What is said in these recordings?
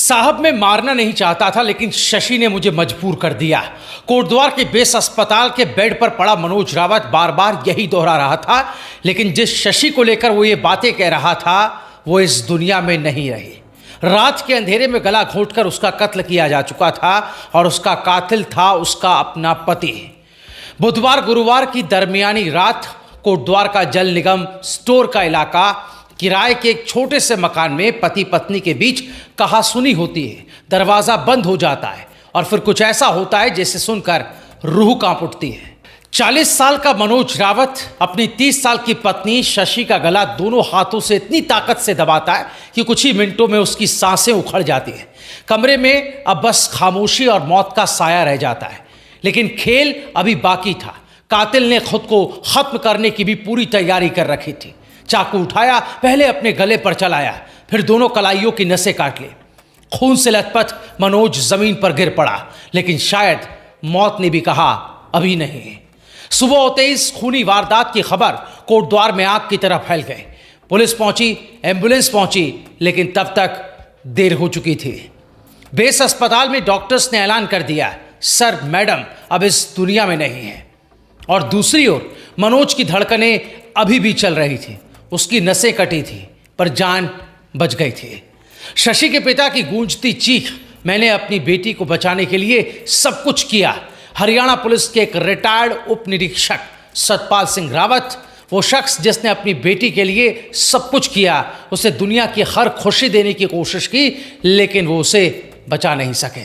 साहब मैं मारना नहीं चाहता था, लेकिन शशि ने मुझे मजबूर कर दिया। कोटद्वार के बेस अस्पताल के बेड पर पड़ा मनोज रावत बार बार यही दोहरा रहा था, लेकिन जिस शशि को लेकर वो ये बातें कह रहा था वो इस दुनिया में नहीं रही। रात के अंधेरे में गला घोंटकर उसका कत्ल किया जा चुका था और उसका कातिल था उसका अपना पति। बुधवार गुरुवार की दरमियानी रात कोटद्वार का जल निगम स्टोर का इलाका किराए के एक छोटे से मकान में पति पत्नी के बीच कहासुनी होती है। दरवाजा बंद हो जाता है और फिर कुछ ऐसा होता है जिसे सुनकर रूह कांप उठती है। 40 साल का मनोज रावत अपनी 30 साल की पत्नी शशि का गला दोनों हाथों से इतनी ताकत से दबाता है कि कुछ ही मिनटों में उसकी सांसें उखड़ जाती हैं। कमरे में अब बस खामोशी और मौत का साया रह जाता है, लेकिन खेल अभी बाकी था। कातिल ने खुद को खत्म करने की भी पूरी तैयारी कर रखी थी। चाकू उठाया, पहले अपने गले पर चलाया, फिर दोनों कलाइयों की नसें काट ली। खून से लथपथ मनोज जमीन पर गिर पड़ा, लेकिन शायद मौत ने भी कहा अभी नहीं। सुबह होते ही इस खूनी वारदात की खबर कोटद्वार में आग की तरह फैल गई। पुलिस पहुंची, एम्बुलेंस पहुंची, लेकिन तब तक देर हो चुकी थी। बेस अस्पताल में डॉक्टर्स ने ऐलान कर दिया, सर मैडम अब इस दुनिया में नहीं है। और दूसरी ओर मनोज की धड़कनें अभी भी चल रही थी, उसकी नसें कटी थी पर जान बच गई थी। शशि के पिता की गूंजती चीख, मैंने अपनी बेटी को बचाने के लिए सब कुछ किया। हरियाणा पुलिस के एक रिटायर्ड उप निरीक्षक सतपाल सिंह रावत, वो शख्स जिसने अपनी बेटी के लिए सब कुछ किया, उसे दुनिया की हर खुशी देने की कोशिश की, लेकिन वो उसे बचा नहीं सके।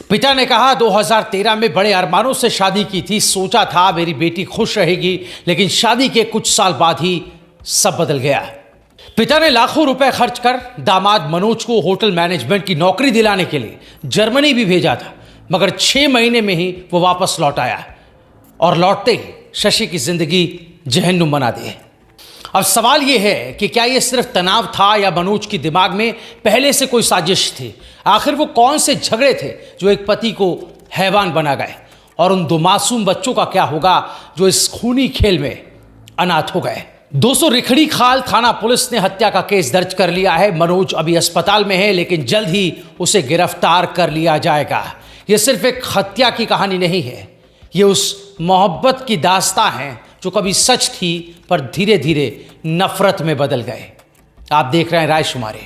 पिता ने कहा 2013 में बड़े अरमानों से शादी की थी, सोचा था मेरी बेटी खुश रहेगी, लेकिन शादी के कुछ साल बाद ही सब बदल गया। पिता ने लाखों रुपए खर्च कर दामाद मनोज को होटल मैनेजमेंट की नौकरी दिलाने के लिए जर्मनी भी भेजा था, मगर 6 महीने में ही वो वापस लौट आया और लौटते ही शशि की जिंदगी जहन्नुम बना दी। अब सवाल ये है कि क्या ये सिर्फ तनाव था या मनोज के दिमाग में पहले से कोई साजिश थी? आखिर वो कौन से झगड़े थे जो एक पति को हैवान बना गए? और उन 2 मासूम बच्चों का क्या होगा जो इस खूनी खेल में अनाथ हो गए? 200 रिखड़ी खाल थाना पुलिस ने हत्या का केस दर्ज कर लिया है। मनोज अभी अस्पताल में है, लेकिन जल्द ही उसे गिरफ्तार कर लिया जाएगा। यह सिर्फ एक हत्या की कहानी नहीं है, ये उस मोहब्बत की दास्तां है जो कभी सच थी पर धीरे धीरे नफरत में बदल गए। आप देख रहे हैं रायशुमारी।